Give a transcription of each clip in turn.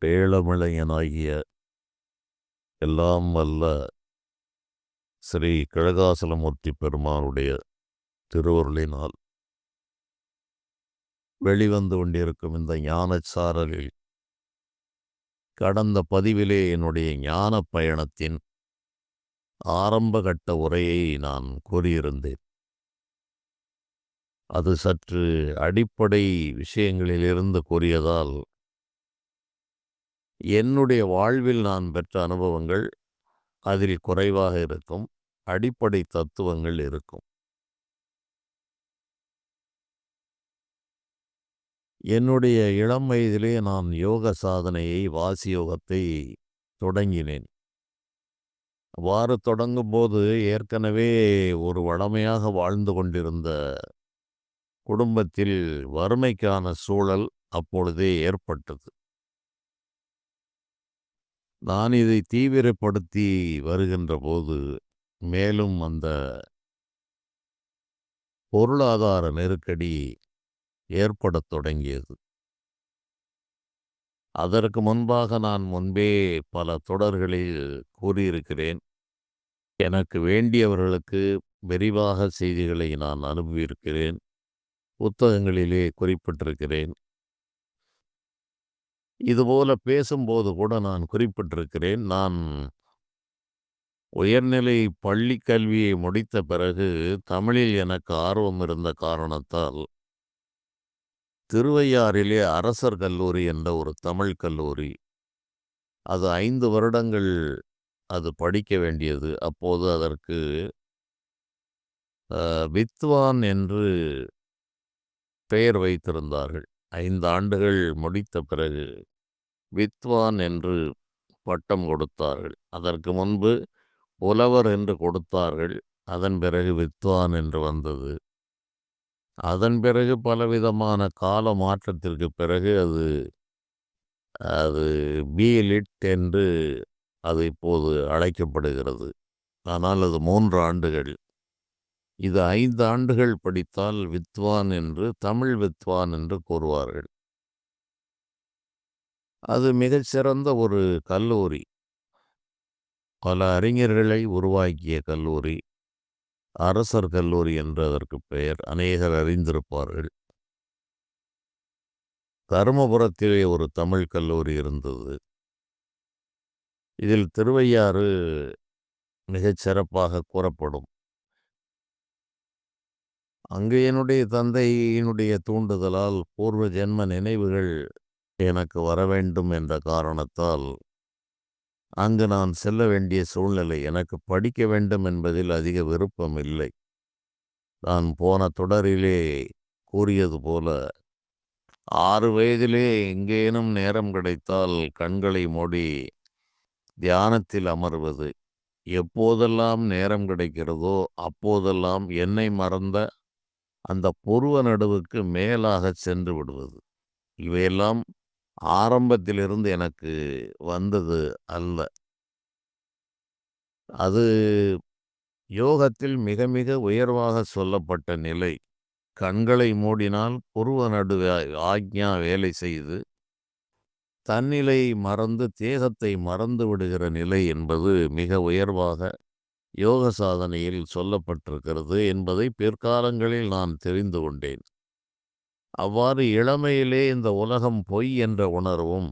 பேளமிளையனாகிய எல்லாம் வல்ல ஸ்ரீ கழகாசலமூர்த்தி பெருமானுடைய திருவருளினால் வெளிவந்து கொண்டிருக்கும் இந்த ஞானச்சாரலில் கடந்த பதிவிலே என்னுடைய ஞான பயணத்தின் ஆரம்பகட்ட உரையை நான் கூறியிருந்தேன். அது சற்று அடிப்படை விஷயங்களிலிருந்து கூறியதால் என்னுடைய வாழ்வில் நான் பெற்ற அனுபவங்கள் அதில் குறைவாக இருக்கும், அடிப்படை தத்துவங்கள் இருக்கும். என்னுடைய இளம் வயதிலே நான் யோக சாதனையை, வாசி யோகத்தை தொடங்கினேன். அவ்வாறு தொடங்கும்போது ஏற்கனவே ஒரு வளமையாக வாழ்ந்து கொண்டிருந்த குடும்பத்தில் வறுமைக்கான சூழல் அப்பொழுதே ஏற்பட்டது. நான் இதை தீவிரப்படுத்தி வருகின்ற போது மேலும் அந்த பொருளாதார நெருக்கடி ஏற்படத் தொடங்கியது. அதற்கு முன்பாக நான் முன்பே பல தொடர்களில் கூறியிருக்கிறேன். எனக்கு வேண்டியவர்களுக்கு விரிவாக செய்திகளை நான் அனுப்பியிருக்கிறேன், புத்தகங்களிலே குறிப்பிட்டிருக்கிறேன். இதுபோல பேசும்போது கூட நான் குறிப்பிட்டிருக்கிறேன். நான் உயர்நிலை பள்ளி கல்வியை முடித்த பிறகு தமிழில் எனக்கு ஆர்வம் இருந்த காரணத்தால் திருவையாறிலே அரசர் கல்லூரி என்ற ஒரு தமிழ் கல்லூரி, அது 5 வருடங்கள் அது படிக்க வேண்டியது. அப்போது அதற்கு வித்வான் என்று பெயர் வைத்திருந்தார்கள். 5 ஆண்டுகள் முடித்த பிறகு வித்வான் என்று பட்டம் கொடுத்தார்கள். அதற்கு முன்பு புலவர் என்று கொடுத்தார்கள். அதன் பிறகு வித்வான் என்று வந்தது. அதன் பிறகு பலவிதமான கால மாற்றத்திற்கு பிறகு அது அது பிலிட் என்று அது இப்போது அழைக்கப்படுகிறது. ஆனால் அது 3 ஆண்டுகள். இது 5 ஆண்டுகள் படித்தால் வித்வான் என்று, தமிழ் வித்வான் என்று கூறுவார்கள். அது மிகச்சிறந்த ஒரு கல்லூரி. பல அறிஞர்களை உருவாக்கிய கல்லூரி. அரசர் கல்லூரி என்று அதற்கு பெயர். அநேகர் அறிந்திருப்பார்கள். தருமபுரத்திலே ஒரு தமிழ் கல்லூரி இருந்தது. இதில் திருவையாறு மிகச் சிறப்பாக கூறப்படும். அங்கு என்னுடைய தந்தையினுடைய தூண்டுதலால் பூர்வ ஜென்ம நினைவுகள் எனக்கு வர வேண்டும் என்ற காரணத்தால் அங்கு நான் செல்ல வேண்டிய சூழ்நிலை. எனக்கு படிக்க வேண்டும் என்பதில் அதிக விருப்பம் இல்லை. நான் போன தொடரிலே கூறியது போல 6 வயதிலே எங்கேனும் நேரம் கிடைத்தால் கண்களை மூடி தியானத்தில் அமர்வது. எப்போதெல்லாம் நேரம் கிடைக்கிறதோ அப்போதெல்லாம் என்னை மறந்த அந்த புருவ நடுவுக்கு மேலாக சென்று விடுவது. இவையெல்லாம் ஆரம்பத்திலிருந்து எனக்கு வந்தது அல்ல. அது யோகத்தில் மிக மிக உயர்வாக சொல்லப்பட்ட நிலை. கண்களை மூடினால் புருவ நடுவே ஆக்ஞா வேலை செய்து தன்னிலை மறந்து தேகத்தை மறந்து விடுகிற நிலை என்பது மிக உயர்வாக யோக சாதனையில் சொல்லப்பட்டிருக்கிறது என்பதை பிற்காலங்களில் நான் தெரிந்து கொண்டேன். அவ்வாறு இளமையிலே இந்த உலகம் பொய் என்ற உணர்வும்,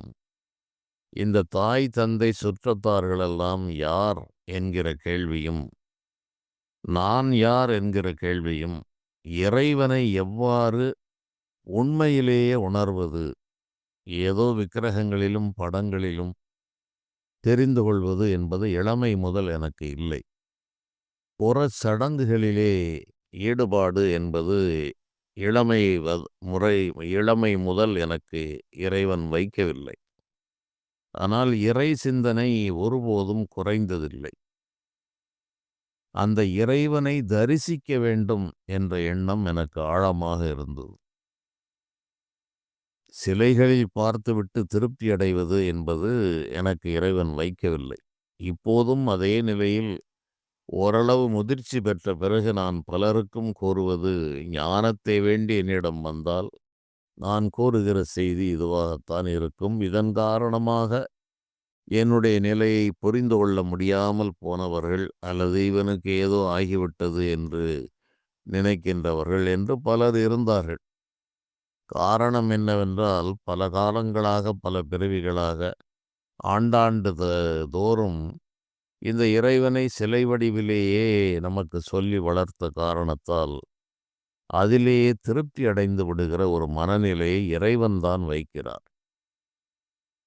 இந்த தாய் தந்தை சுற்றத்தார்களெல்லாம் யார் என்கிற கேள்வியும், நான் யார் என்கிற கேள்வியும், இறைவனை எவ்வாறு உண்மையிலேயே உணர்வது, ஏதோ விக்கிரகங்களிலும் படங்களிலும் தெரிந்து கொள்வது என்பது இளமை முதல் எனக்கு இல்லை. புறச் சடங்குகளிலே ஈடுபாடு என்பது இளமை முதல் எனக்கு இறைவன் வைக்கவில்லை. ஆனால் இறை சிந்தனை ஒருபோதும் குறைந்ததில்லை. அந்த இறைவனை தரிசிக்க வேண்டும் என்ற எண்ணம் எனக்கு ஆழமாக இருந்தது. சிலைகளில் பார்த்துவிட்டு திருப்தி அடைவது என்பது எனக்கு இறைவன் வைக்கவில்லை. இப்போதும் அதே நிலையில் ஓரளவு முதிர்ச்சி பெற்ற பிறகு நான் பலருக்கும் கூறுவது, ஞானத்தை வேண்டி என்னிடம் வந்தால் நான் கூறுகிற செய்தி இதுவாகத்தான் இருக்கும். இதன் காரணமாக என்னுடைய நிலையை புரிந்து கொள்ள முடியாமல் போனவர்கள், அல்லது இவனுக்கு ஏதோ ஆகிவிட்டது என்று நினைக்கின்றவர்கள் என்று பலர் இருந்தார்கள். காரணம் என்னவென்றால், பல காலங்களாக, பல பிறவிகளாக, ஆண்டாண்டு தோறும் இந்த இறைவனை சிலை வடிவிலேயே நமக்கு சொல்லி வளர்த்த காரணத்தால், அதிலேயே திருப்தி அடைந்து விடுகிற ஒரு மனநிலையை இறைவன்தான் வைக்கிறார்.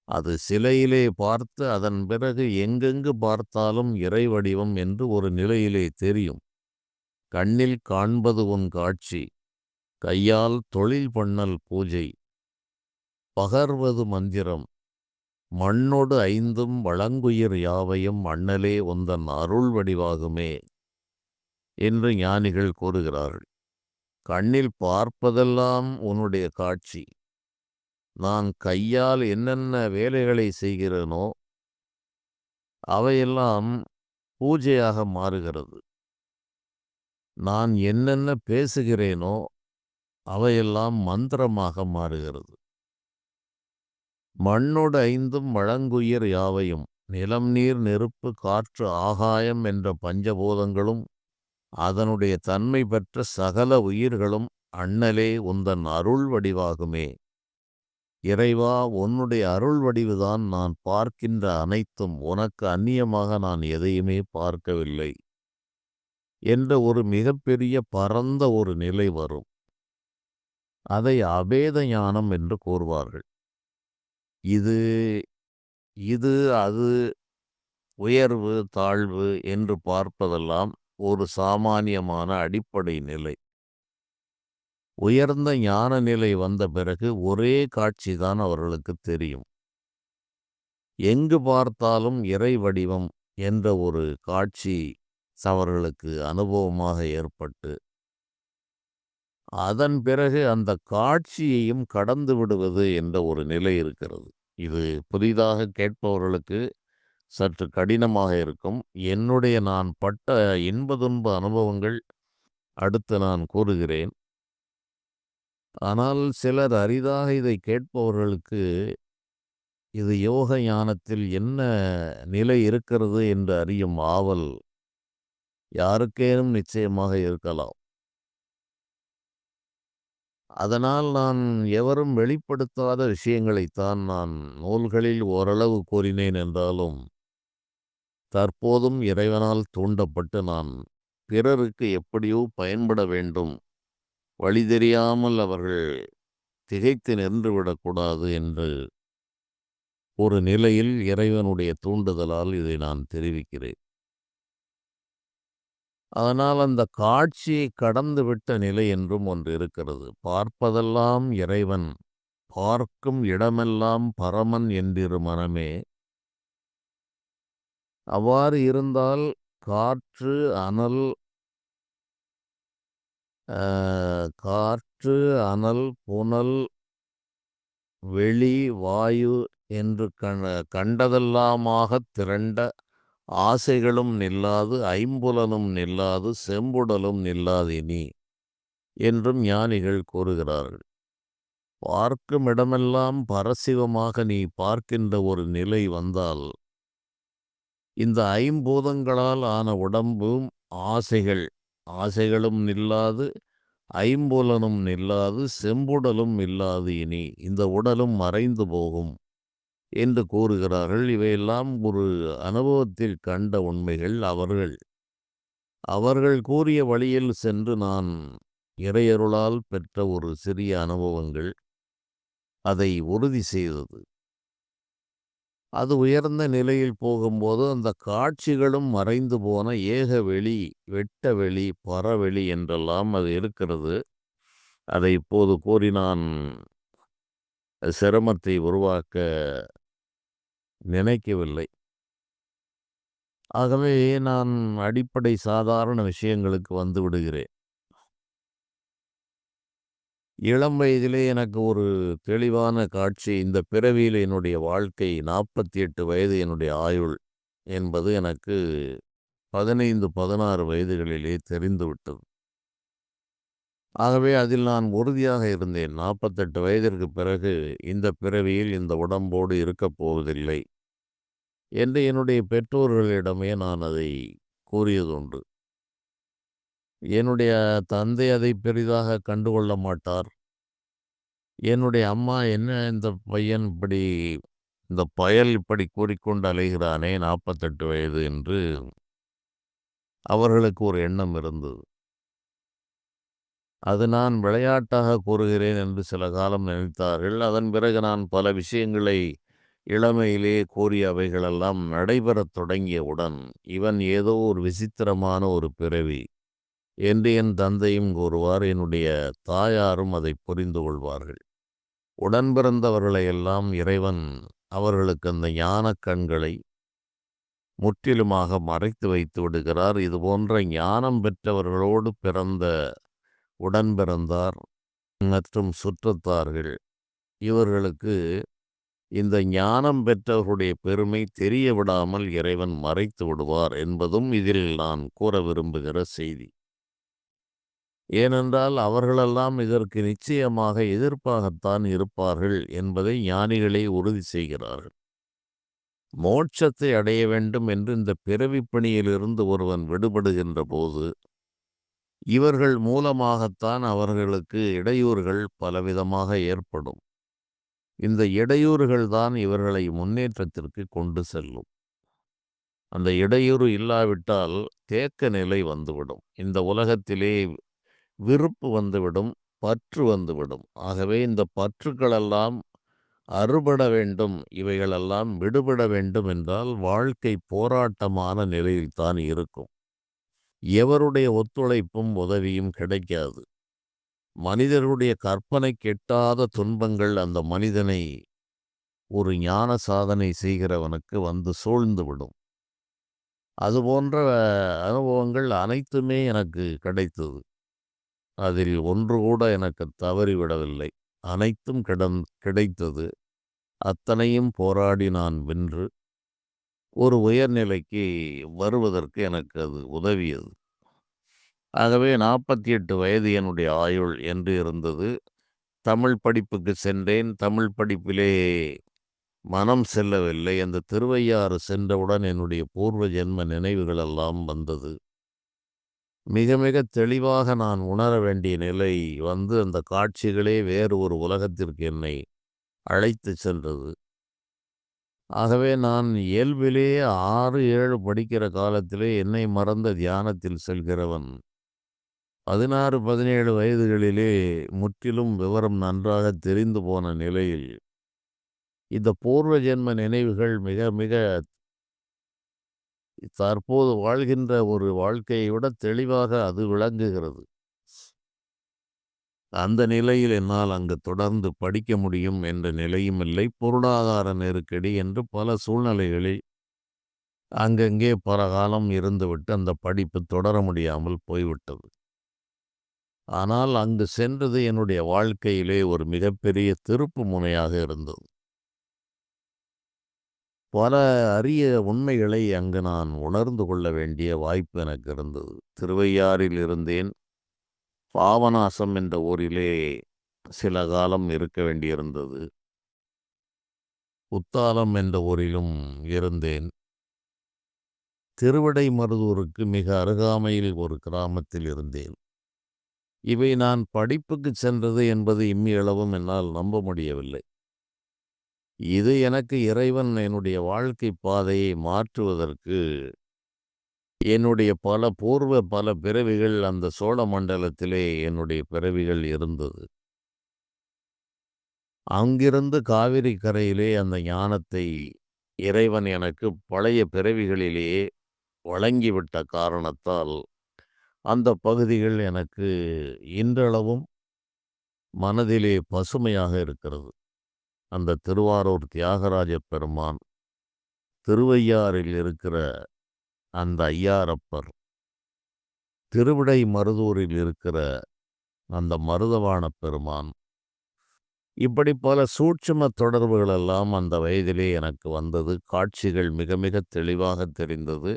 அது சிலையிலே பார்த்து அதன் பிறகு எங்கெங்கு பார்த்தாலும் இறை வடிவம் என்று ஒரு நிலையிலே தெரியும். கண்ணில் காண்பது உன் காட்சி, கையால் தொழில் பண்ணல் பூஜை, பகர்வது மந்திரம், மண்ணொடு ஐந்தும் வழங்குயிர் யாவையும் அண்ணலே உந்தன் அருள் வடிவாகுமே என்று ஞானிகள் கூறுகிறார்கள். கண்ணில் பார்ப்பதெல்லாம் உன்னுடைய காட்சி. நான் கையால் என்னென்ன வேலைகளை செய்கிறேனோ அவையெல்லாம் பூஜையாக மாறுகிறது. நான் என்னென்ன பேசுகிறேனோ அவையெல்லாம் மந்திரமாக மாறுகிறது. மண்ணோடு ஐந்தும் வழங்குயிர் யாவையும், நிலம் நீர் நெருப்பு காற்று ஆகாயம் என்ற பஞ்சபூதங்களும் அதனுடைய தன்மை பெற்ற சகல உயிர்களும் அண்ணலே உந்தன் அருள் வடிவாகுமே. இறைவா, உன்னுடைய அருள் வடிவுதான் நான் பார்க்கின்ற அனைத்தும், உனக்கு அந்நியமாக நான் எதையுமே பார்க்கவில்லை என்ற ஒரு மிகப்பெரிய பரந்த ஒரு நிலை வரும். அதை அபேத ஞானம் என்று கூறுவார்கள். இது இது அது உயர்வு தாழ்வு என்று பார்ப்பதெல்லாம் ஒரு சாமானியமான அடிப்படை நிலை. உயர்ந்த ஞான நிலை வந்த பிறகு ஒரே காட்சிதான் அவர்களுக்கு தெரியும். எங்கு பார்த்தாலும் இறை வடிவம் என்ற ஒரு காட்சி அவர்களுக்கு அனுபவமாக ஏற்பட்டு, அதன் பிறகு அந்த காட்சியையும் கடந்து விடுவது என்ற ஒரு நிலை இருக்கிறது. இது புதிதாக கேட்பவர்களுக்கு சற்று கடினமாக இருக்கும். என்னுடைய நான் பட்ட இன்ப துன்ப அனுபவங்கள் அடுத்து நான் கூறுகிறேன். ஆனால் சிலர் அரிதாக இதை கேட்பவர்களுக்கு இது யோக ஞானத்தில் என்ன நிலை இருக்கிறது என்று அறியும் ஆவல் யாருக்கேனும் நிச்சயமாக இருக்கலாம். அதனால் நான் எவரும் வெளிப்படுத்தாத விஷயங்களைத்தான் நான் நூல்களில் ஓரளவு கூறினேன் என்றாலும், தற்போதும் இறைவனால் தூண்டப்பட்டு நான் பிறருக்கு எப்படியோ பயன்பட வேண்டும், வழி தெரியாமல் அவர்கள் திகைத்து நின்றுவிடக்கூடாது என்று ஒரு நிலையில் இறைவனுடைய தூண்டுதலால் இதை நான் தெரிவிக்கிறேன். அதனால் அந்த காட்சியை கடந்துவிட்ட நிலை என்றும் ஒன்று இருக்கிறது. பார்ப்பதெல்லாம் இறைவன், பார்க்கும் இடமெல்லாம் பரமன் என்றிரு மனமே. அவ்வாறு இருந்தால் காற்று அனல் காற்று அனல் புனல் வெளி வாயு என்று கண்டதெல்லாமாகத் திரண்ட ஆசைகளும் நில்லாது ஐம்புலனும் நில்லாது செம்புடலும் நில்லாதினி என்றும் ஞானிகள் கூறுகிறார்கள். பார்க்கும் இடமெல்லாம் பரசிவமாக நீ பார்க்கின்ற ஒரு நிலை வந்தால், இந்த ஐம்பூதங்களால் ஆன உடம்பும் ஆசைகளும் நில்லாது, ஐம்புலனும் நில்லாது, செம்புடலும் இல்லாது இனி இந்த உடலும் மறைந்து போகும் என்று கூறுகிறார்கள். இவையெல்லாம் ஒரு அனுபவத்தில் கண்ட உண்மைகள். அவர்கள் கூறிய வழியில் சென்று நான் இறையருளால் பெற்ற ஒரு சிறிய அனுபவங்கள் அதை உறுதி செய்தது. அது உயர்ந்த நிலையில் போகும்போது அந்த காட்சிகளும் மறைந்து போன ஏக வெளி, வெட்ட வெளி, பரவெளி என்றெல்லாம் அது இருக்கிறது. அதை இப்போது கூறி நான் சிரமத்தை உருவாக்க நினைக்கவில்லை. ஆகவே நான் அடிப்படை சாதாரண விஷயங்களுக்கு வந்து விடுகிறேன். இளம் வயதிலே எனக்கு ஒரு தெளிவான காட்சி, இந்த பிறவியில் என்னுடைய வாழ்க்கை 48 வயது என்னுடைய ஆயுள் என்பது எனக்கு 15, 16 வயதுகளிலே தெரிந்துவிட்டது. ஆகவே அதில் நான் உறுதியாக இருந்தேன். 48 வயதிற்கு பிறகு இந்த பிறவியில் இந்த உடம்போடு இருக்கப் போவதில்லை என்று என்னுடைய பெற்றோர்களிடமே நான் அதை கூறியதுண்டு. என்னுடைய தந்தை அதை பெரிதாக கண்டுகொள்ள மாட்டார். என்னுடைய அம்மா, "என்ன இந்த பையன் இப்படி, இந்த பயல் இப்படி கூறிக்கொண்டு அலைகிறானே 48 வயது" என்று அவர்களுக்கு ஒரு எண்ணம் இருந்தது. அது நான் விளையாட்டாக கூறுகிறேன் என்று சில காலம் நினைத்தார்கள். அதன் பிறகு நான் பல விஷயங்களை இளமையிலே கூறிய அவைகளெல்லாம் நடைபெறத் தொடங்கியவுடன், "இவன் ஏதோ ஒரு விசித்திரமான ஒரு பிறவி" என்று என் தந்தையும் கூறுவார். என்னுடைய தாயாரும் அதை புரிந்து கொள்வார்கள். உடன் பிறந்தவர்களையெல்லாம் இறைவன் அவர்களுக்கு அந்த ஞானக் கண்களை முற்றிலுமாக மறைத்து வைத்து விடுகிறார். இதுபோன்ற ஞானம் பெற்றவர்களோடு பிறந்த உடன் பிறந்தார் மற்றும் சுற்றத்தார்கள், இவர்களுக்கு இந்த ஞானம் பெற்றவர்களுடைய பெருமை தெரிய விடாமல் இறைவன் மறைத்து விடுவார் என்பதும் இதில் நான் கூற விரும்புகிற செய்தி. ஏனென்றால் அவர்களெல்லாம் இதற்கு நிச்சயமாக எதிர்ப்பாகத்தான் இருப்பார்கள் என்பதை ஞானிகளே உறுதி செய்கிறார்கள். மோட்சத்தை அடைய வேண்டும் என்று இந்த பிறவிப் பிணியிலிருந்து ஒருவன் விடுபடுகின்ற போது, இவர்கள் மூலமாகத்தான் அவர்களுக்கு இடையூறுகள் பலவிதமாக ஏற்படும். இந்த இடையூறுகள் தான் இவர்களை முன்னேற்றத்திற்கு கொண்டு செல்லும். அந்த இடையூறு இல்லாவிட்டால் தேக்க நிலை வந்துவிடும். இந்த உலகத்திலே விருப்பு வந்துவிடும், பற்று வந்துவிடும். ஆகவே இந்த பற்றுக்களெல்லாம் அறுபட வேண்டும், இவைகளெல்லாம் விடுபட வேண்டும் என்றால் வாழ்க்கை போராட்டமான நிலையில்தான் இருக்கும். எவருடைய ஒத்துழைப்பும் உதவியும் கிடைக்காது. மனிதர்களுடைய கற்பனைக்கு எட்டாத துன்பங்கள் அந்த மனிதனை ஒரு ஞான சாதனை செய்கிறவனுக்கு வந்து சூழ்ந்துவிடும். அதுபோன்ற அனுபவங்கள் அனைத்துமே எனக்கு கிடைத்தது. அதில் ஒன்று கூட எனக்கு தவறிவிடவில்லை. அனைத்தும் கிடைத்தது. அத்தனையும் போராடி நான் வென்று ஒரு உயர்நிலைக்கு வருவதற்கு எனக்கு அது உதவியது. ஆகவே 48 வயது என்னுடைய ஆயுள் என்று இருந்தது. தமிழ் படிப்புக்கு சென்றேன். தமிழ் படிப்பிலே மனம் செல்லவில்லை. அந்த திருவையாறு சென்றவுடன் என்னுடைய பூர்வ ஜென்ம நினைவுகள் எல்லாம் வந்தது. மிக மிக தெளிவாக நான் உணர வேண்டிய நிலை வந்து அந்த காட்சிகளே வேறு ஒரு உலகத்திற்கு என்னை அழைத்து சென்றது. ஆகவே நான் இயல்பிலே 6, 7 படிக்கிற காலத்திலே என்னை மறந்த தியானத்தில் செல்கிறவன் 16, 17 வயதுகளிலே முற்றிலும் விவரம் நன்றாக தெரிந்து போன நிலையில் இந்த பூர்வ ஜென்ம நினைவுகள் மிக மிக தற்போது வாழ்கின்ற ஒரு வாழ்க்கையை விட தெளிவாக அது விளங்குகிறது. அந்த நிலையில் என்னால் அங்கு தொடர்ந்து படிக்க முடியும் என்ற நிலையும் இல்லை. பொருளாதார நெருக்கடி என்று பல சூழ்நிலைகளில் அங்கங்கே பல காலம் இருந்துவிட்டு அந்த படிப்பு தொடர முடியாமல் போய்விட்டது. ஆனால் அங்கு சென்றது என்னுடைய வாழ்க்கையிலே ஒரு மிகப்பெரிய திருப்பு முனையாக இருந்தது. பல அரிய உண்மைகளை அங்கு நான் உணர்ந்து கொள்ள வேண்டிய வாய்ப்பு எனக்கு இருந்தது. திருவையாறில் இருந்தேன். பாபநாசம் என்ற ஊரிலே சில காலம் இருக்க வேண்டியிருந்தது. குத்தாலம் என்ற ஊரிலும் இருந்தேன். திருவிடைமருதூருக்கு மிக அருகாமையில் ஒரு கிராமத்தில் இருந்தேன். இவை நான் படிப்புக்கு சென்றது என்பது இம்மியளவும் என்னால் நம்ப முடியவில்லை. இது எனக்கு இறைவன் என்னுடைய வாழ்க்கை பாதையை மாற்றுவதற்கு என்னுடைய பல பிறவிகள் அந்த சோழ மண்டலத்திலே என்னுடைய பிறவிகள் இருந்தது. அங்கிருந்து காவிரி கரையிலே அந்த ஞானத்தை இறைவன் எனக்கு பழைய பிறவிகளிலேயே வழங்கிவிட்ட காரணத்தால் அந்த பகுதிகள் எனக்கு இன்றளவும் மனதிலே பசுமையாக இருக்கிறது. அந்த திருவாரூர் தியாகராஜ பெருமான், திருவையாறில் இருக்கிற அந்த ஐயாரப்பர், திருவிடை மருதூரில் இருக்கிற அந்த மருதவாண பெருமான், இப்படி பல சூட்சும தொடர்புகளெல்லாம் அந்த வயதிலே எனக்கு வந்தது. காட்சிகள் மிக மிக தெளிவாக தெரிந்தது.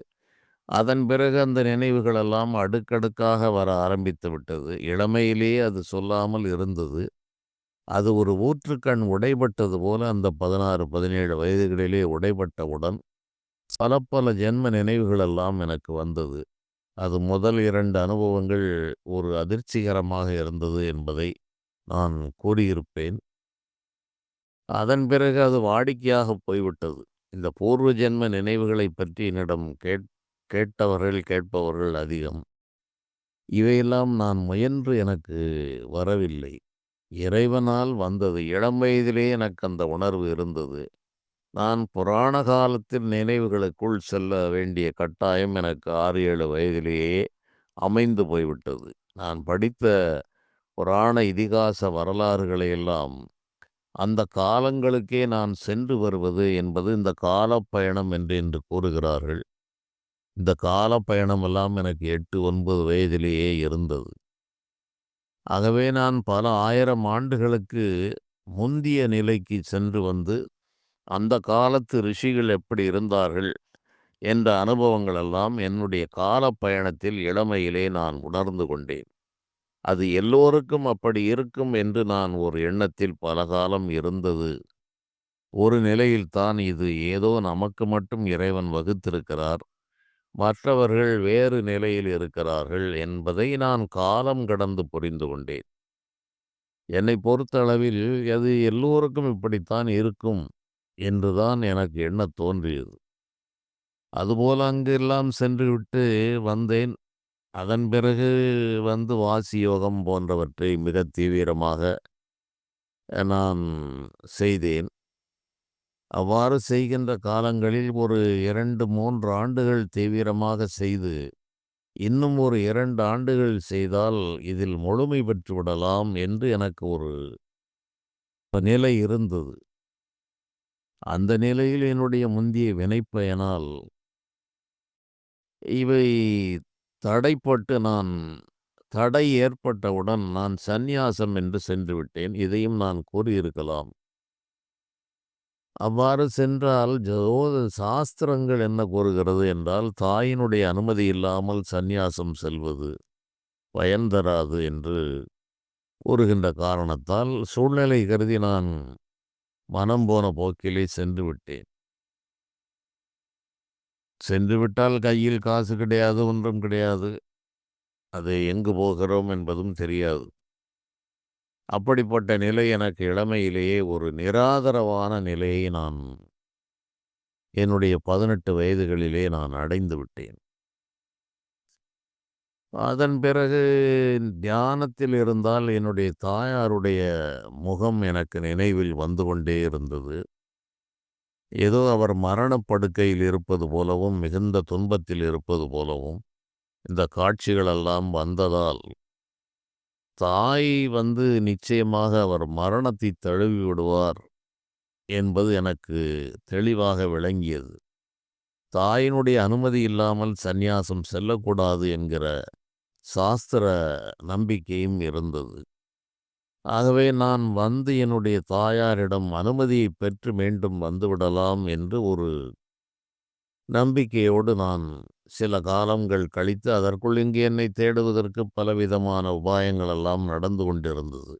அதன் பிறகு அந்த நினைவுகளெல்லாம் அடுக்கடுக்காக வர ஆரம்பித்து விட்டது. இளமையிலேயே அது சொல்லாமல் இருந்தது. அது ஒரு ஊற்றுக்கண் உடைபட்டது போல அந்த 16, 17 வயதுகளிலே உடைபட்டவுடன் பல பல ஜென்ம நினைவுகளெல்லாம் எனக்கு வந்தது. அது முதல் 2 அனுபவங்கள் ஒரு அதிர்ச்சிகரமாக இருந்தது என்பதை நான் கூறியிருப்பேன். அதன் பிறகு அது வாடிக்கையாகப் போய்விட்டது. இந்த பூர்வ ஜென்ம நினைவுகளைப் பற்றி என்னிடம் கேட்பவர்கள் அதிகம். இவையெல்லாம் நான் முயன்று எனக்கு வரவில்லை. இறைவனால் வந்தது. இளம் வயதிலே எனக்கு அந்த உணர்வு இருந்தது. நான் புராண காலத்தின் நினைவுகளுக்குள் செல்ல வேண்டிய கட்டாயம் எனக்கு 6, 7 வயதிலேயே அமைந்து போய்விட்டது. நான் படித்த புராண இதிகாச வரலாறுகளை எல்லாம் அந்த காலங்களுக்கே நான் சென்று வருவது என்பது இந்த காலப்பயணம் என்று இன்று கூறுகிறார்கள். இந்த காலப்பயணமெல்லாம் எனக்கு 8, 9 வயதிலேயே இருந்தது. ஆகவே நான் பல 1000 ஆண்டுகளுக்கு முந்திய நிலைக்கு சென்று வந்து, அந்த காலத்து ரிஷிகள் எப்படி இருந்தார்கள் என்ற அனுபவங்களெல்லாம் என்னுடைய காலப்பயணத்தில் இளமையிலே நான் உணர்ந்து கொண்டேன். அது எல்லோருக்கும் அப்படி இருக்கும் என்று நான் ஒரு எண்ணத்தில் பல காலம் இருந்தது. ஒரு நிலையில்தான் இது ஏதோ நமக்கு மட்டும் இறைவன் வகுத்திருக்கிறார். மற்றவர்கள் வேறு நிலையில் இருக்கிறார்கள் என்பதை நான் காலம் கடந்து புரிந்து கொண்டேன். என்னைப் பொறுத்தளவில் அது எல்லோருக்கும் இப்படித்தான் இருக்கும் என்றுதான் எனக்கு எண்ணத் தோன்றியது. அதுபோல அங்கெல்லாம் சென்றுவிட்டு வந்தேன். அதன் பிறகு வந்து வாசி யோகம் போன்றவற்றை மிகத் தீவிரமாக நான் செய்தேன். அவ்வாறு செய்கின்ற காலங்களில் ஒரு 2, 3 ஆண்டுகள் தீவிரமாக செய்து, இன்னும் ஒரு 2 ஆண்டுகள் செய்தால் இதில் முழுமை பெற்று விடலாம் என்று எனக்கு ஒரு நிலை இருந்தது. அந்த நிலையில் என்னுடைய முந்திய வினைப்பயனால் இவை தடைப்பட்டு தடை ஏற்பட்டவுடன் நான் சந்நியாசம் என்று சென்று விட்டேன். இதையும் நான் கூறியிருக்கலாம். அவ்வாறு சென்றால் சாஸ்திரங்கள் என்ன கூறுகிறது என்றால், தாயினுடைய அனுமதி இல்லாமல் சந்நியாசம் செல்வது பயன் தராது என்று கூறுகின்ற காரணத்தால், சூழ்நிலை கருதி நான் மனம் போன போக்கிலே சென்று விட்டேன். சென்று விட்டால் கையில் காசு கிடையாது, ஒன்றும் கிடையாது. அது எங்கு போகிறோம் என்பதும் தெரியாது. அப்படிப்பட்ட நிலை எனக்கு இளமையிலேயே ஒரு நிராதரவான நிலையை என்னுடைய 18 வயதுகளிலே நான் அடைந்து விட்டேன். அதன் பிறகு தியானத்தில் இருந்தால் என்னுடைய தாயாருடைய முகம் எனக்கு நினைவில் வந்து கொண்டே இருந்தது. ஏதோ அவர் மரணப்படுக்கையில் இருப்பது போலவும், மிகுந்த துன்பத்தில் இருப்பது போலவும் இந்த காட்சிகளெல்லாம் வந்ததால், தாய் வந்து நிச்சயமாக அவர் மரணத்தை தழுவி விடுவார் என்பது எனக்கு தெளிவாக விளங்கியது. தாயினுடைய அனுமதி இல்லாமல் சந்நியாசம் செல்லக்கூடாது என்கிற சாஸ்திர நம்பிக்கையும் இருந்தது. ஆகவே நான் வந்து என்னுடைய தாயாரிடம் அனுமதியை பெற்று மீண்டும் வந்துவிடலாம் என்று ஒரு நம்பிக்கையோடு நான் சில காலங்கள் கழித்து, அதற்குள் இங்கு என்னை தேடுவதற்கு பலவிதமான உபாயங்கள் எல்லாம் நடந்து கொண்டிருந்தது.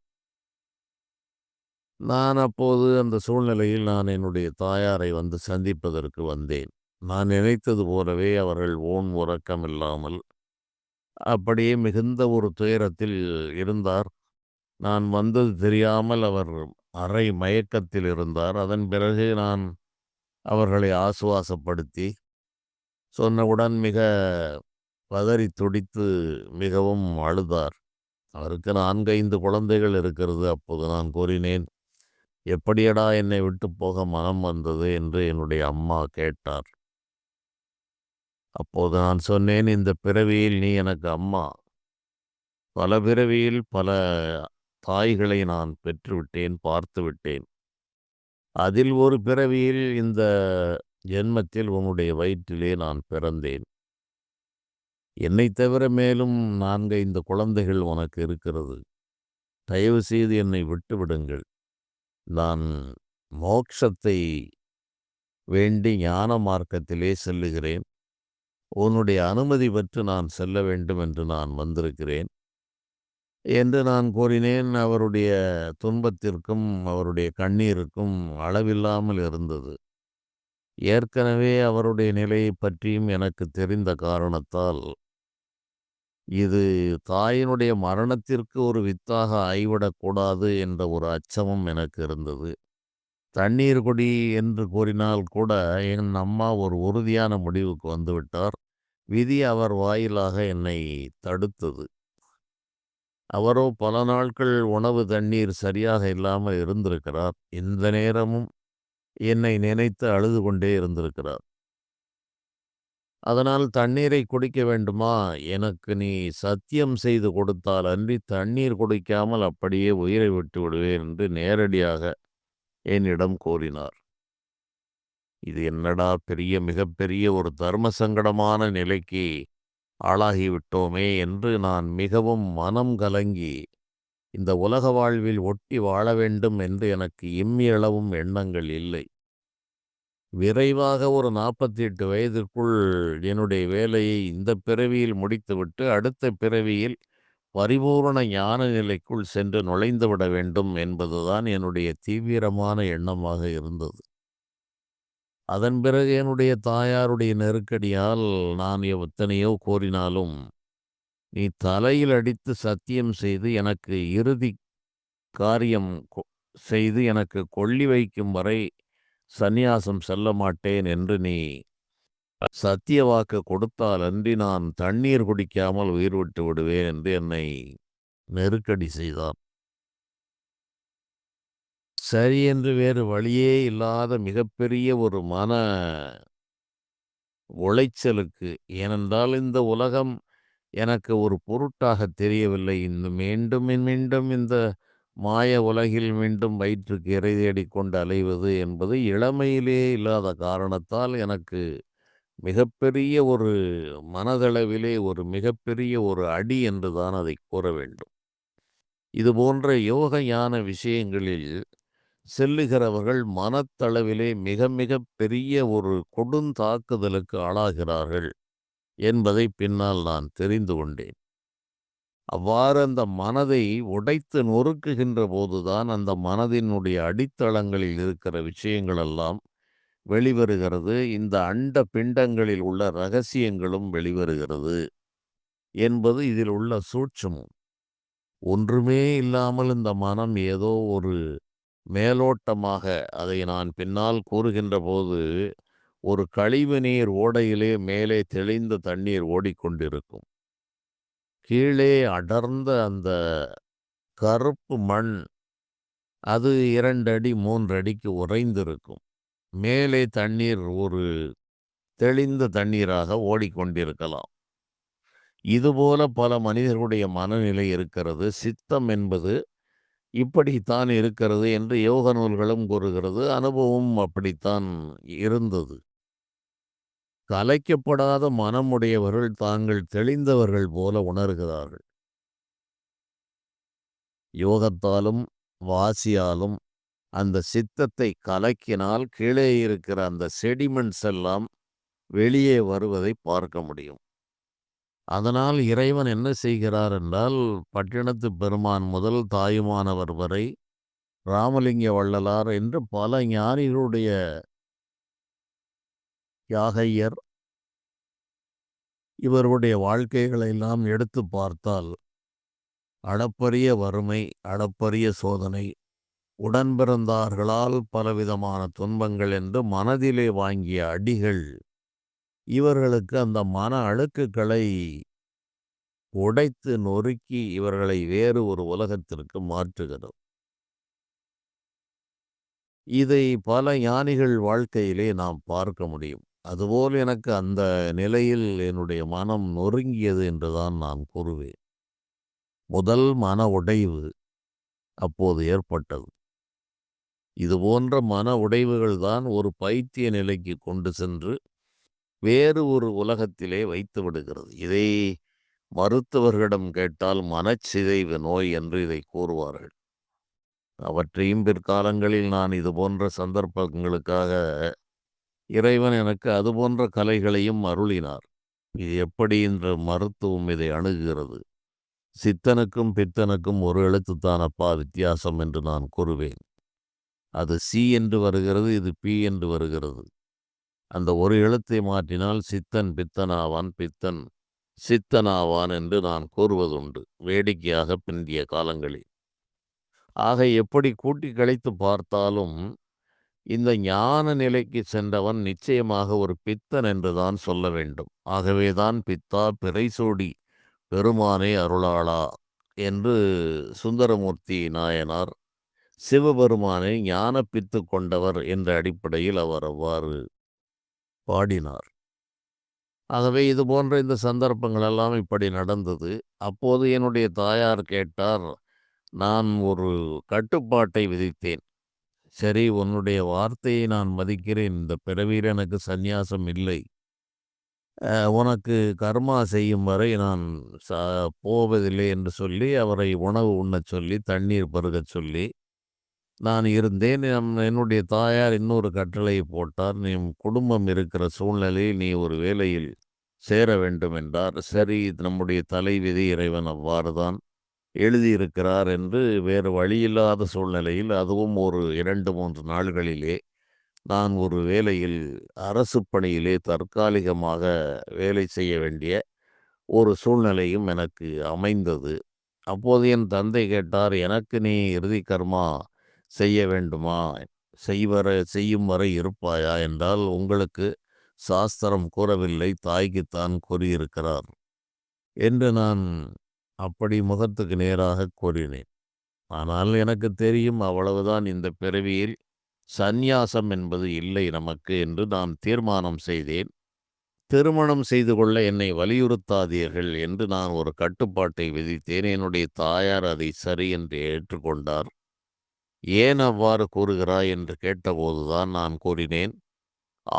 நான் அப்போது அந்த சூழ்நிலையில் நான் என்னுடைய தாயாரை வந்து சந்திப்பதற்கு வந்தேன். நான் நினைத்தது போலவே அவர்கள் ஊன் உறக்கம் இல்லாமல் அப்படியே மிகுந்த ஒரு துயரத்தில் இருந்தார். நான் வந்தது தெரியாமல் அவர் அரை மயக்கத்தில் இருந்தார். அதன் பிறகு நான் அவர்களை ஆசுவாசப்படுத்தி சொன்னவுடன் மிக பதறித் துடித்து மிகவும் அழுதார். அவருக்கு 4, 5 குழந்தைகள் இருக்கிறது. அப்போது நான் கூறினேன், "எப்படியடா என்னை விட்டுப் போக மனம் வந்தது?" என்று என்னுடைய அம்மா கேட்டார். அப்போது நான் சொன்னேன், "இந்த பிறவியில் நீ எனக்கு அம்மா. பல பிறவியில் பல தாய்களை நான் பெற்றுவிட்டேன், பார்த்துவிட்டேன். அதில் ஒரு பிறவியில் இந்த ஜென்மத்தில் உன்னுடைய வயிற்றிலே நான் பிறந்தேன். என்னைத் தவிர மேலும் 4, 5 குழந்தைகள் உனக்கு இருக்கிறது. தயவு செய்து என்னை விட்டு விடுங்கள். நான் மோட்சத்தை வேண்டி ஞான மார்க்கத்திலே செல்லுகிறேன். உன்னுடைய அனுமதி பெற்று நான் செல்ல வேண்டும் என்று நான் வந்திருக்கிறேன் என்று நான் கூறினேன். அவருடைய துன்பத்திற்கும் அவருடைய கண்ணீருக்கும் அளவில்லாமல் இருந்தது. ஏற்கனவே அவருடைய நிலையைப் பற்றியும் எனக்கு தெரிந்த காரணத்தால், இது தாயினுடைய மரணத்திற்கு ஒரு வித்தாக ஆய்விடக்கூடாது என்ற ஒரு அச்சமும் எனக்கு இருந்தது. தண்ணீர் குடி என்று கூறினால் கூட என் அம்மா ஒரு உறுதியான முடிவுக்கு வந்துவிட்டார். விதி அவர் வாயிலாக என்னை தடுத்தது. அவரோ பல நாட்கள் உணவு, தண்ணீர் சரியாக இல்லாமல் இருந்திருக்கிறார். இந்த நேரமும் என்னை நினைத்து அழுது கொண்டே இருந்திருக்கிறார். அதனால் தண்ணீரை குடிக்க வேண்டுமா? எனக்கு நீ சத்தியம் செய்து கொடுத்தால் அன்றி தண்ணீர் குடிக்காமல் அப்படியே உயிரை விட்டு விடுவேன் என்று நேரடியாக என்னிடம் கூறினார். இது என்னடா மிகப்பெரிய ஒரு தர்ம சங்கடமான நிலைக்கு ஆளாகிவிட்டோமே என்று நான் மிகவும் மனம் கலங்கி, இந்த உலக வாழ்வில் ஒட்டி வாழ வேண்டும் என்று எனக்கு இம்மியளவும் எண்ணங்கள் இல்லை. விரைவாக ஒரு 48 வயதிற்குள் என்னுடைய வேலையை இந்த பிறவியில் முடித்துவிட்டு, அடுத்த பிறவியில் பரிபூரண ஞான நிலைக்குள் சென்று நுழைந்துவிட வேண்டும் என்பதுதான் என்னுடைய தீவிரமான எண்ணமாக இருந்தது. அதன் பிறகு என்னுடைய தாயாருடைய நெருக்கடியால் நான் எத்தனையோ கோரினாலும், "நீ தலையில் அடித்து சத்தியம் செய்து எனக்கு இறுதி காரியம் செய்து எனக்கு கொள்ளி வைக்கும் வரை சந்நியாசம் செல்ல மாட்டேன் என்று நீ சத்திய வாக்கு கொடுத்தால் அன்றி நான் தண்ணீர் குடிக்காமல் உயிர் விட்டு விடுவேன்" என்று என்னை நெருக்கடி செய்தார். சரி என்று வேறு வழியே இல்லாத மிகப்பெரிய ஒரு மன உளைச்சலுக்கு, ஏனென்றால் இந்த உலகம் எனக்கு ஒரு பொருட்டாக தெரியவில்லை. மீண்டும் மீண்டும் இந்த மாய உலகில் மீண்டும் வயிற்றுக்கு இரை தேடிக் கொண்டு அலைவது என்பது இளமையிலே இல்லாத காரணத்தால் எனக்கு மிகப்பெரிய ஒரு மனதளவிலே ஒரு மிகப்பெரிய ஒரு அடி என்றுதான் அதை கூற வேண்டும். இது போன்ற யோக ஞான விஷயங்களில் செல்லுகிறவர்கள் மனத்தளவிலே மிக மிக பெரிய ஒரு கொடுந்தாக்குதலுக்கு ஆளாகிறார்கள் என்பதை பின்னால் நான் தெரிந்து கொண்டேன். அவ்வாறு அந்த மனதை உடைத்து நொறுக்குகின்ற போதுதான் அந்த மனதினுடைய அடித்தளங்களில் இருக்கிற விஷயங்களெல்லாம் வெளிவருகிறது. இந்த அண்ட பிண்டங்களில் உள்ள ரகசியங்களும் வெளிவருகிறது என்பது இதில் உள்ள சூட்சுமம். ஒன்றுமே இல்லாமல் இந்த மனம் ஏதோ ஒரு மேலோட்டமாக, அதை நான் பின்னால் கூறுகின்ற போது, ஒரு கழிவுநீர் ஓடையிலே மேலே தெளிந்த தண்ணீர் ஓடிக்கொண்டிருக்கும். கீழே அடர்ந்த அந்த கருப்பு மண், அது 2 அடி 3 அடிக்கு உறைந்திருக்கும். மேலே தண்ணீர் ஒரு தெளிந்த தண்ணீராக ஓடிக்கொண்டிருக்கலாம். இதுபோல பல மனிதர்களுடைய மனநிலை இருக்கிறது. சித்தம் என்பது இப்படித்தான் இருக்கிறது என்று யோக நூல்களும் கூறுகிறது. அனுபவம் அப்படித்தான் இருந்தது. கலைக்கப்படாத மனமுடையவர்கள் தாங்கள் தெளிந்தவர்கள் போல உணர்கிறார்கள். யோகத்தாலும் வாசியாலும் அந்த சித்தத்தை கலக்கினால் கீழே இருக்கிற அந்த செடிமெண்ட்ஸ் எல்லாம் வெளியே வருவதை பார்க்க முடியும். அதனால் இறைவன் என்ன செய்கிறார் என்றால், பட்டினத்து பெருமான் முதல் தாயுமானவர் வரை, ராமலிங்க வள்ளலார் என்று பல ஞானிகளுடைய, யாகையர், இவருடைய வாழ்க்கைகளை எல்லாம் எடுத்து பார்த்தால், அளப்பரிய வறுமை, அளப்பரிய சோதனை, உடன் பிறந்தார்களால் பலவிதமான துன்பங்கள் என்று மனதிலே வாங்கிய அடிகள் இவர்களுக்கு அந்த மன அழுக்குகளை உடைத்து நொறுக்கி இவர்களை வேறு ஒரு உலகத்திற்கு மாற்றுகிறது. இதை பல ஞானிகள் வாழ்க்கையிலே நாம் பார்க்க முடியும். அதுபோல் எனக்கு அந்த நிலையில் என்னுடைய மனம் நொறுங்கியது என்றுதான் நான் கூறுவேன். முதல் மன உடைவு அப்போது ஏற்பட்டது. இதுபோன்ற மன உடைவுகள் தான் ஒரு பைத்திய நிலைக்கு கொண்டு சென்று வேறு ஒரு உலகத்திலே வைத்து விடுகிறது. இதை மருத்துவர்களிடம் கேட்டால் மனச்சிதைவு நோய் என்று இதை கூறுவார்கள். அவற்றையும் பிற்காலங்களில் நான் இது போன்ற சந்தர்ப்பங்களுக்காக இறைவன் எனக்கு அதுபோன்ற கலைகளையும் அருளினார். இது எப்படி இந்த மருத்துவம் இதை அணுகுகிறது? சித்தனுக்கும் பித்தனுக்கும் ஒரு எழுத்துத்தானப்பா வித்தியாசம் என்று நான் கூறுவேன். அது சி என்று வருகிறது, இது பி என்று வருகிறது. அந்த ஒரு எழுத்தை மாற்றினால் சித்தன் பித்தனாவான், பித்தன் சித்தனாவான் என்று நான் கூறுவதுண்டு. வேடிக்கையாக பிந்திய காலங்களில். ஆக எப்படி கூட்டி கழித்து பார்த்தாலும், இந்த ஞான நிலைக்கு சென்றவன் நிச்சயமாக ஒரு பித்தன் என்றுதான் சொல்ல வேண்டும். ஆகவேதான் பித்தா பிறைசூடி பெருமானே அருளாளா என்று சுந்தரமூர்த்தி நாயனார் சிவபெருமானை ஞானப்பித்து கொண்டவர் என்ற அடிப்படையில் அவர் அவ்வாறு பாடினார். ஆகவே இது போன்ற இந்த சந்தர்ப்பங்கள் எல்லாம் இப்படி நடந்தது. அப்போது என்னுடைய தாயார் கேட்டார். நான் ஒரு கட்டுப்பாட்டை விதித்தேன். சரி, உன்னுடைய வார்த்தையை நான் மதிக்கிறேன். இந்த பிறவியில் எனக்கு சந்நியாசம் இல்லை. உனக்கு கர்மா செய்யும் வரை நான் ச போவதில்லை என்று சொல்லி அவரை உணவு உண்ணச் சொல்லி, தண்ணீர் பருகச் சொல்லி நான் இருந்தேன். என்னுடைய தாயார் இன்னொரு கட்டளையை போட்டார். நீ குடும்பம் இருக்கிற சூழ்நிலையில் நீ ஒரு வேலையில் சேர வேண்டும் என்றார். சரி, இது நம்முடைய தலைவிதி, இறைவன் அவ்வாறு தான் எழுதியிருக்கிறார் என்று வேறு வழியில்லாத சூழ்நிலையில் அதுவும் ஒரு 2, 3 நாள்களிலே நான் ஒரு வேலையில் அரசு பணியிலே தற்காலிகமாக வேலை செய்ய வேண்டிய ஒரு சூழ்நிலையும் எனக்கு அமைந்தது. அப்போது என் தந்தை கேட்டார், எனக்கு நீ இறுதி கர்மா செய்ய வேண்டுமா? செய்யும் வரை இருப்பாயா என்றால், உங்களுக்கு சாஸ்திரம் கூறவில்லை, தாய்க்குத்தான் கூறியிருக்கிறார் என்று நான் அப்படி முகத்துக்கு நேராக கூறினேன். ஆனால் எனக்கு தெரியும், அவ்வளவுதான், இந்த பிறவியில் சந்நியாசம் என்பது இல்லை நமக்கு என்று நான் தீர்மானம் செய்தேன். திருமணம் செய்து கொள்ள என்னை வலியுறுத்தாதீர்கள் என்று நான் ஒரு கட்டுப்பாட்டை விதித்தேன். என்னுடைய தாயார் அதை சரி என்று ஏற்றுக்கொண்டார். ஏன் அவ்வாறு கூறுகிறாய் என்று கேட்டபோதுதான் நான் கூறினேன்,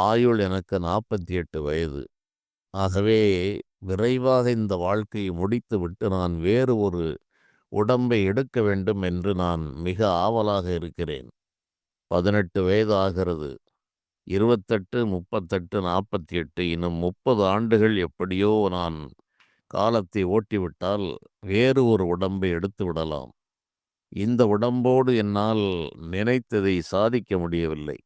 ஆயுள் எனக்கு 48 வயது. ஆகவே விரைவாக இந்த வாழ்க்கையை முடித்துவிட்டு நான் வேறு ஒரு உடம்பை எடுக்க வேண்டும் என்று நான் மிக ஆவலாக இருக்கிறேன். 18 வயது ஆகிறது. 28, 38, 48 இன்னும் 30 ஆண்டுகள் எப்படியோ நான் காலத்தை ஓட்டிவிட்டால் வேறு ஒரு உடம்பை எடுத்து விடலாம். இந்த உடம்போடு என்னால் நினைத்ததை சாதிக்க முடியவில்லை.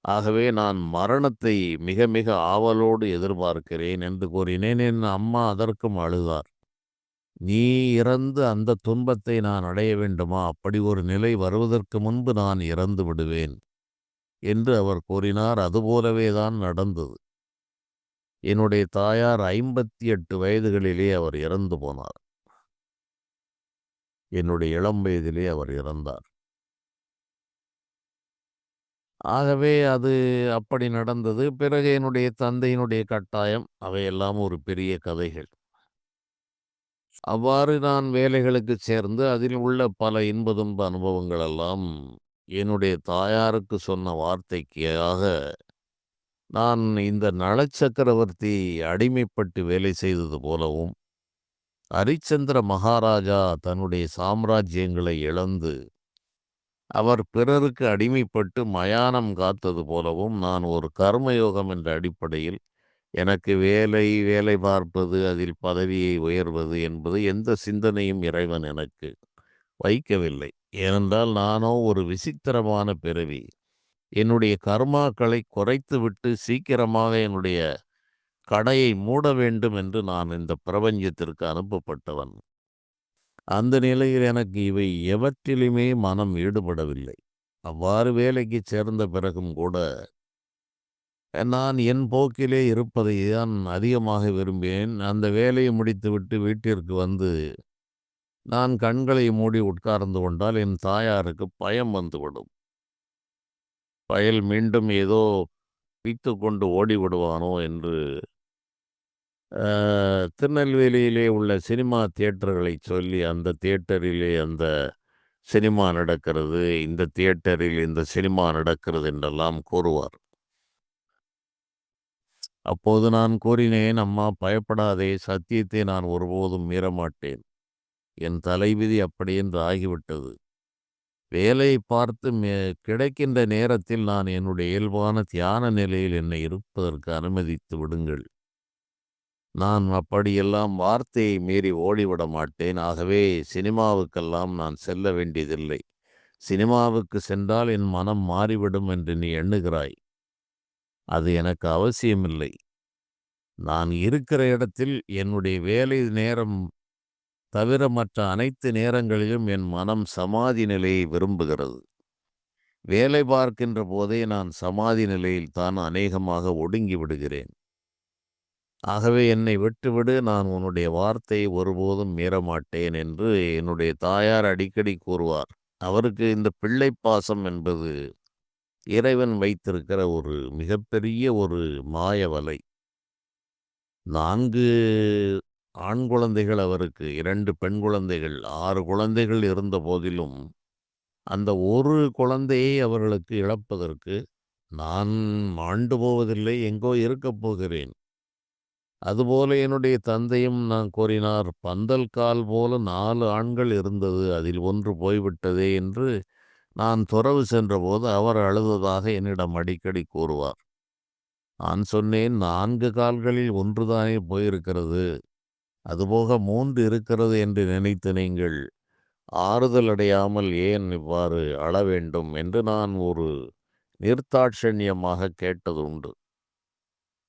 ஆகவே நான் மரணத்தை மிக மிக ஆவலோடு எதிர்பார்க்கிறேன் என்று கூறினேன். என் அம்மா அதற்கும் அழுதார். நீ இறந்து அந்த துன்பத்தை நான் அடைய வேண்டுமா? அப்படி ஒரு நிலை வருவதற்கு முன்பு நான் இறந்து விடுவேன் என்று அவர் கூறினார். அதுபோலவே தான் நடந்தது. என்னுடைய தாயார் 58 வயதுகளிலே அவர் இறந்து போனார். என்னுடைய இளம் வயதிலே அவர் இறந்தார். ஆகவே அது அப்படி நடந்தது. பிறகு என்னுடைய தந்தையினுடைய கட்டாயம், அவையெல்லாம் ஒரு பெரிய கதைகள். அவ்வாறு நான் வேலைகளுக்குச் சேர்ந்து அதில் உள்ள பல இன்ப துன்ப அனுபவங்கள் எல்லாம் என்னுடைய தாயாருக்கு சொன்ன வார்த்தைக்காக நான் இந்த நளச்சக்கரவர்த்தி அடிமைப்பட்டு வேலை செய்தது போலவும், அரிச்சந்திர மகாராஜா தன்னுடைய சாம்ராஜ்யங்களை இழந்து அவர் பிறருக்கு அடிமைப்பட்டு மயானம் காத்தது போலவும் நான் ஒரு கர்மயோகம் என்ற அடிப்படையில் எனக்கு வேலை, வேலை பார்ப்பது, அதில் பதவியை உயர்வது என்பது எந்த சிந்தனையும் இறைவன் எனக்கு வைக்கவில்லை. ஏனென்றால் நானோ ஒரு விசித்திரமான பிறவி. என்னுடைய கர்மாக்களை குறைத்துவிட்டு சீக்கிரமாக என்னுடைய கடையை மூட வேண்டும் என்று நான் இந்த பிரபஞ்சத்திற்கு அனுப்பப்பட்டவன். அந்த நிலையில் எனக்கு இவை எவற்றிலுமே மனம் ஈடுபடவில்லை. அவ்வாறு வேலைக்குச் சேர்ந்த பிறகும் கூட நான் என் போக்கிலே இருப்பதை தான் அதிகமாக விரும்பினேன். அந்த வேலையை முடித்துவிட்டு வீட்டிற்கு வந்து நான் கண்களை மூடி உட்கார்ந்து கொண்டால் என் தாயாருக்கு பயம் வந்துவிடும். பயல் மீண்டும் ஏதோ பிய்த்துக்கொண்டு ஓடிவிடுவானோ என்று திருநெல்வேலியிலே உள்ள சினிமா தியேட்டர்களை சொல்லி, அந்த தியேட்டரிலே அந்த சினிமா நடக்கிறது, இந்த தியேட்டரில் இந்த சினிமா நடக்கிறது என்றெல்லாம் கூறுவார். அப்போது நான் கூறினேன், அம்மா பயப்படாதே, சத்தியத்தை நான் ஒருபோதும் மீறமாட்டேன். என் தலைவிதி அப்படியென்று ஆகிவிட்டது. வேலை பார்த்து கிடைக்கின்ற நேரத்தில் நான் என்னுடைய இயல்பான தியான நிலையில் என்னை இருப்பதற்கு அனுமதித்து விடுங்கள் நான் அப்படியெல்லாம் வார்த்தையை மீறி ஓடிவிட மாட்டேன். ஆகவே சினிமாவுக்கெல்லாம் நான் செல்ல வேண்டியதில்லை. சினிமாவுக்கு சென்றால் என் மனம் மாறிவிடும் என்று நீ எண்ணுகிறாய். அது எனக்கு அவசியமில்லை. நான் இருக்கிற இடத்தில் என்னுடைய வேலை நேரம் தவிர மற்ற அனைத்து நேரங்களிலும் என் மனம் சமாதி நிலையை விரும்புகிறது. வேலை பார்க்கின்ற போதே நான் சமாதி நிலையில் தான் அநேகமாக ஒடுங்கி விடுகிறேன். ஆகவே என்னை விட்டுவிடு, நான் உன்னுடைய வார்த்தையை ஒருபோதும் மீறமாட்டேன் என்று என்னுடைய தாயார் அடிக்கடி கூறுவார். அவருக்கு இந்த பிள்ளை பாசம் என்பது இறைவன் வைத்திருக்கிற ஒரு மிகப்பெரிய ஒரு மாய வலை. 4 ஆண் குழந்தைகள் அவருக்கு, 2 பெண் குழந்தைகள், 6 குழந்தைகள் இருந்த போதிலும் அந்த ஒரு குழந்தையை அவர்களுக்கு இழப்பதற்கு நான் மாண்டு போவதில்லை, எங்கோ இருக்கப் போகிறேன். அதுபோல என்னுடைய தந்தையும் நான் கூறினார், பந்தல் கால் போல 4 ஆண்கள் இருந்தது, அதில் ஒன்று போய்விட்டதே என்று நான் துறவு சென்றபோது அவர் அழுததாக என்னிடம் அடிக்கடி கூறுவார். நான் சொன்னேன், 4 கால்களில் ஒன்றுதானே போயிருக்கிறது, அதுபோக 3 இருக்கிறது என்று நினைத்து நீங்கள் ஆறுதல் அடையாமல் ஏன் இவ்வாறு அழ வேண்டும் என்று நான் ஒரு நிர்தாட்சண்யமாக கேட்டது உண்டு.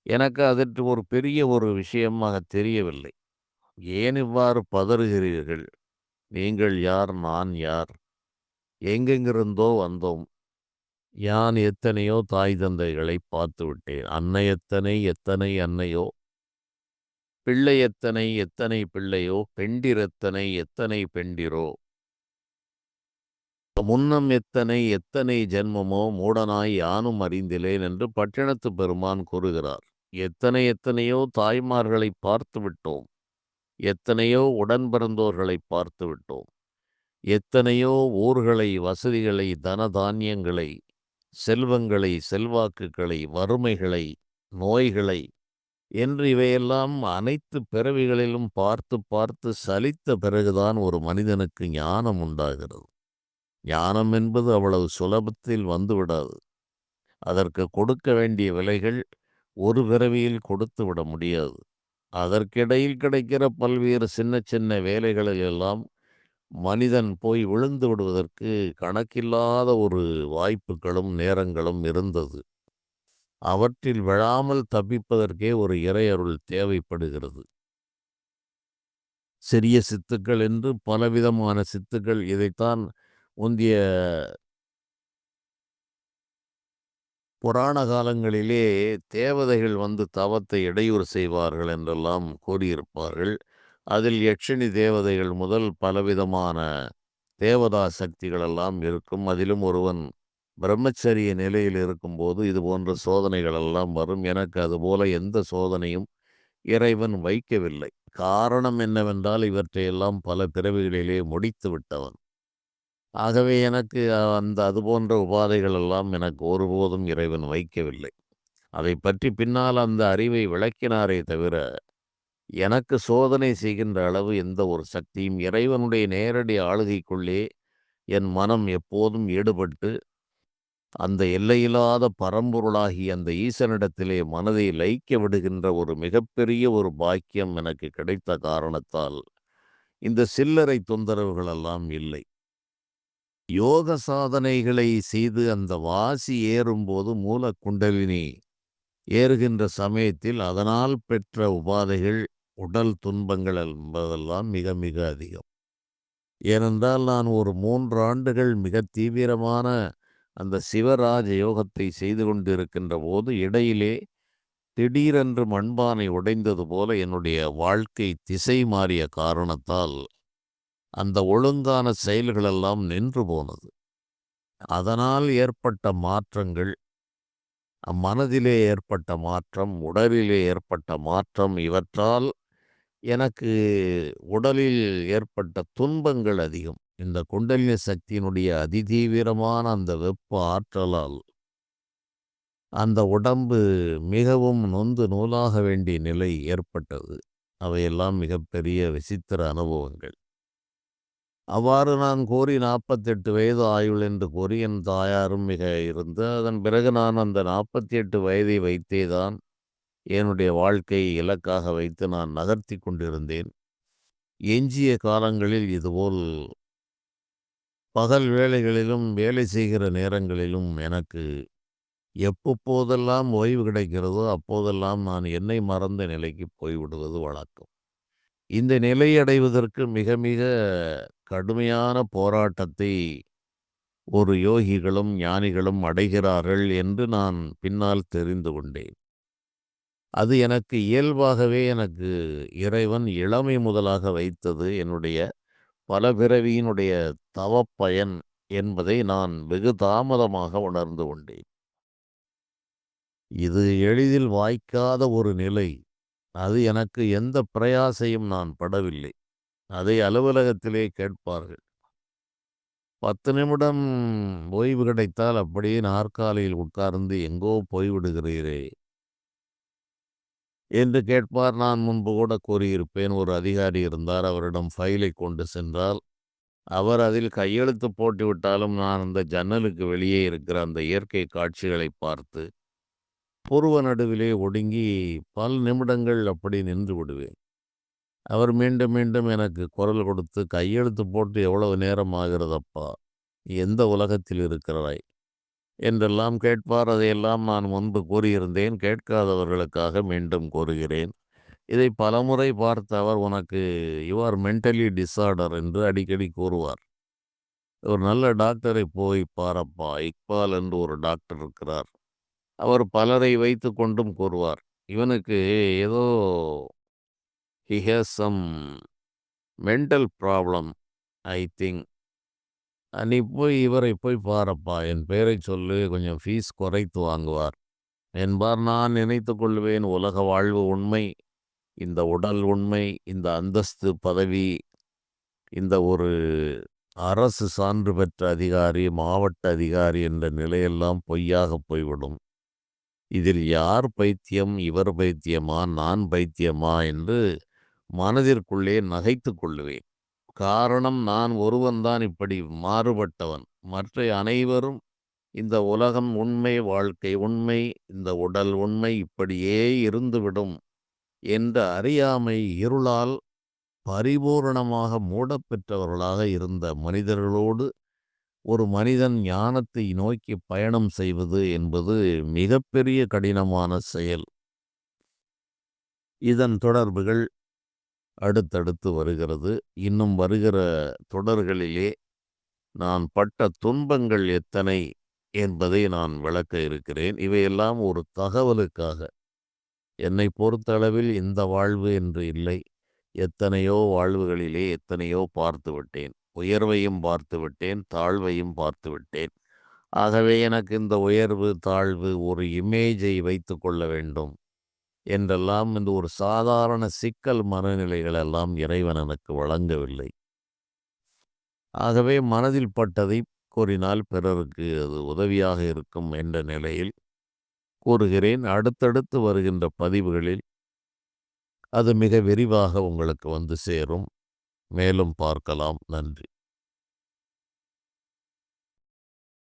எனக்கு அதற்கு ஒரு பெரிய ஒரு விஷயமாக தெரியவில்லை. ஏன் இவ்வாறு பதறுகிறீர்கள்? நீங்கள் யார்? நான் யார்? எங்கெங்கிருந்தோ வந்தோம். யான் எத்தனையோ தாய் தந்தைகளை பார்த்து விட்டேன். அன்னை எத்தனை எத்தனை அன்னையோ, பிள்ளை எத்தனை எத்தனை பிள்ளையோ, பெண்டிர் எத்தனை எத்தனை பெண்டிரோ, முன்னம் எத்தனை எத்தனை ஜென்மமோ மூடனாய் யானும் அறிந்திலேன் என்று பட்டினத்துப் பெருமான் கூறுகிறார். எத்தனை எத்தனையோ தாய்மார்களை பார்த்து விட்டோம். எத்தனையோ உடன் பிறந்தோர்களை பார்த்து விட்டோம். எத்தனையோ ஊர்களை, வசதிகளை, தனதானியங்களை, செல்வங்களை, செல்வாக்குகளை, வறுமைகளை, நோய்களை என்று இவையெல்லாம் அனைத்து பிறவிகளிலும் பார்த்து பார்த்து சலித்த பிறகுதான் ஒரு மனிதனுக்கு ஞானம் உண்டாகிறது. ஞானம் என்பது அவ்வளவு சுலபத்தில் வந்துவிடாது. அதற்கு கொடுக்க வேண்டிய விலைகள் ஒரு பிறவியில் கொடுத்து விட முடியாது. அதற்கிடையில் கிடைக்கிற பல்வேறு சின்ன சின்ன வேலைகளில் எல்லாம் மனிதன் போய் விழுந்து விடுவதற்கு கணக்கில்லாத ஒரு வாய்ப்புகளும் நேரங்களும் இருந்தது. அவற்றில் விழாமல் தப்பிப்பதற்கே ஒரு இறையருள் தேவைப்படுகிறது. சிறிய சித்துக்கள் என்று பலவிதமான சித்துக்கள். இதைத்தான் முந்திய புராண காலங்களிலே தேவதைகள் வந்து தவத்தை இடையூறு செய்வார்கள் என்றெல்லாம் கூறியிருப்பார்கள். அதில் யக்ஷினி தேவதைகள் முதல் பலவிதமான தேவதா சக்திகளெல்லாம் இருக்கும். அதிலும் ஒருவன் பிரம்மச்சரிய நிலையில் இருக்கும்போது இது போன்ற சோதனைகளெல்லாம் வரும். எனக்கு அதுபோல எந்த சோதனையும் இறைவன் வைக்கவில்லை. காரணம் என்னவென்றால் இவற்றையெல்லாம் பல பிறவிகளிலே முடித்து விட்டவன். ஆகவே எனக்கு அதுபோன்ற உபாதைகள் எல்லாம் எனக்கு ஒருபோதும் இறைவன் வைக்கவில்லை. அதை பற்றி பின்னால் அந்த அறிவை விளக்கினாரே தவிர, எனக்கு சோதனை செய்கின்ற அளவு எந்த ஒரு சக்தியும் இறைவனுடைய நேரடி ஆளுகைக்குள்ளே என் மனம் எப்போதும் ஈடுபட்டு, அந்த எல்லையில்லாத பரம்பொருளாகிய அந்த ஈசனிடத்திலே மனதை லயிக்க விடுகின்ற ஒரு மிகப்பெரிய ஒரு பாக்கியம் எனக்கு கிடைத்த காரணத்தால், இந்த சில்லறை தொந்தரவுகளெல்லாம் இல்லை. யோக சாதனைகளை செய்து அந்த வாசி ஏறும்போது மூல குண்டலினி ஏறுகின்ற சமயத்தில் அதனால் பெற்ற உபாதைகள், உடல் துன்பங்கள் என்பதெல்லாம் மிக மிக அதிகம். ஏனென்றால் நான் ஒரு 3 ஆண்டுகள் மிக தீவிரமான அந்த சிவராஜ யோகத்தை செய்து கொண்டிருக்கின்ற போது இடையிலே திடீரென்று மண்பானை உடைந்தது போல என்னுடைய வாழ்க்கை திசை மாறிய காரணத்தால் அந்த ஒழுங்கான செயல்களெல்லாம் நின்று போனது. அதனால் ஏற்பட்ட மாற்றங்கள், மனதிலே ஏற்பட்ட மாற்றம், உடலிலே ஏற்பட்ட மாற்றம், இவற்றால் எனக்கு உடலில் ஏற்பட்ட துன்பங்கள் அதிகம். இந்த குண்டலினி சக்தியினுடைய அதிதீவிரமான அந்த வெப்ப ஆற்றலால் அந்த உடம்பு மிகவும் நொந்து நூலாக வேண்டிய நிலை ஏற்பட்டது. அவையெல்லாம் மிகப்பெரிய விசித்திர அனுபவங்கள். அவ்வாறு நான் கூறி 48 வயது ஆயுள் என்று கூறி என் தாயாரும் மிக இருந்து, அதன் பிறகு நான் அந்த 48 வயதை வைத்தேதான் என்னுடைய வாழ்க்கையை இலக்காக வைத்து நான் நகர்த்தி கொண்டிருந்தேன். எஞ்சிய காலங்களில் இதுபோல் பகல் வேளைகளிலும், வேலை செய்கிற நேரங்களிலும் எனக்கு எப்பப்போதெல்லாம் ஓய்வு கிடைக்கிறதோ, அப்போதெல்லாம் நான் என்னை மறந்த நிலைக்கு போய்விடுவது வழக்கம். இந்த நிலை அடைவதற்கு மிக மிக கடுமையான போராட்டத்தை ஒரு யோகிகளும், ஞானிகளும் அடைகிறார்கள் என்று நான் பின்னால் தெரிந்து கொண்டேன். அது எனக்கு இயல்பாகவே எனக்கு இறைவன் இளமை முதலாக வைத்தது என்னுடைய பல பிறவியினுடைய தவப்பயன் என்பதை நான் வெகு தாமதமாக உணர்ந்து கொண்டேன். இது எளிதில் வாய்க்காத ஒரு நிலை. அது எனக்கு எந்த பிரயாசையும் நான் படவில்லை. அதை அலுவலகத்திலே கேட்பார்கள். 10 நிமிடம் ஓய்வு கிடைத்தால் அப்படியே நாற்காலியில் உட்கார்ந்து எங்கோ போய்விடுகிறீரே என்று கேட்பார். நான் முன்பு கூட கூறியிருப்பேன். ஒரு அதிகாரி இருந்தார். அவரிடம் ஃபைலை கொண்டு சென்றால், அவர் அதில் கையெழுத்து போட்டுவிட்டாலும் நான் அந்த ஜன்னலுக்கு வெளியே இருக்கிற அந்த இயற்கை காட்சிகளை பார்த்து, புருவ நடுவிலே ஒடுங்கி பல நிமிடங்கள் அப்படி நின்று விடுவேன். அவர் மீண்டும் மீண்டும் எனக்கு குரல் கொடுத்து, "கையெழுத்து போட்டு எவ்வளவு நேரம் ஆகிறதப்பா? எந்த உலகத்தில் இருக்கிறாய்?" என்றெல்லாம் கேட்பார். அதையெல்லாம் நான் முன்பு கூறியிருந்தேன். கேட்காதவர்களுக்காக மீண்டும் கூறுகிறேன். இதை பலமுறை பார்த்த அவர், "உனக்கு யூ ஆர் மென்டலி டிஸார்டர்" என்று அடிக்கடி கூறுவார். ஒரு நல்ல டாக்டரை போய் பாரப்பா, இக்பால் என்று ஒரு டாக்டர் இருக்கிறார். அவர் பலரை வைத்து கொண்டும் கூறுவார், "இவனுக்கு ஏதோ he has some mental problem I think. நீ போய் இவரை போய் பாரப்பா, என் பெயரைச் சொல்லு, கொஞ்சம் ஃபீஸ் குறைத்து வாங்குவார்" என்பார். நான் நினைத்து கொள்வேன், உலக வாழ்வு உண்மை, இந்த உடல் உண்மை, இந்த அந்தஸ்து பதவி, இந்த ஒரு அரசு சான்று பெற்ற அதிகாரி, மாவட்ட அதிகாரி என்ற நிலையெல்லாம் பொய்யாக போய்விடும். இதில் யார் பைத்தியம், இவர் பைத்தியமா, நான் பைத்தியமா என்று மனதிற்குள்ளே நகைத்து கொள்ளுவேன். காரணம், நான் ஒருவன்தான் இப்படி மாறுபட்டவன். மற்ற அனைவரும் இந்த உலகம் உண்மை, வாழ்க்கை உண்மை, இந்த உடல் உண்மை, இப்படியே இருந்துவிடும் என்ற அறியாமை இருளால் பரிபூரணமாக மூடப்பெற்றவர்களாக இருந்த மனிதர்களோடு ஒரு மனிதன் ஞானத்தை நோக்கி பயணம் செய்வது என்பது மிகப்பெரிய கடினமான செயல். இதன் தொடர்புகள் அடுத்தடுத்து வருகிறது. இன்னும் வருகிற தொடர்களிலே நான் பட்ட துன்பங்கள் எத்தனை என்பதை நான் விளக்க இருக்கிறேன். இவையெல்லாம் ஒரு தகவலுக்காக. என்னை பொறுத்தளவில் இந்த வாழ்வு என்று இல்லை. எத்தனையோ வாழ்வுகளிலே எத்தனையோ பார்த்து விட்டேன். உயர்வையும் பார்த்து விட்டேன், தாழ்வையும் பார்த்து விட்டேன். ஆகவே எனக்கு இந்த உயர்வு, தாழ்வு, ஒரு இமேஜை வைத்து கொள்ள வேண்டும் என்றெல்லாம் இந்த ஒரு சாதாரண சிக்கல் மனநிலைகள் எல்லாம் இறைவன் எனக்கு வழங்கவில்லை. ஆகவே மனதில் பட்டதை கூறினால் பிறருக்கு அது உதவியாக இருக்கும் என்ற நிலையில் கூறுகிறேன். அடுத்தடுத்து வருகின்ற பதிவுகளில் அது மிக விரிவாக உங்களுக்கு வந்து சேரும். மேலும் பார்க்கலாம். நன்றி.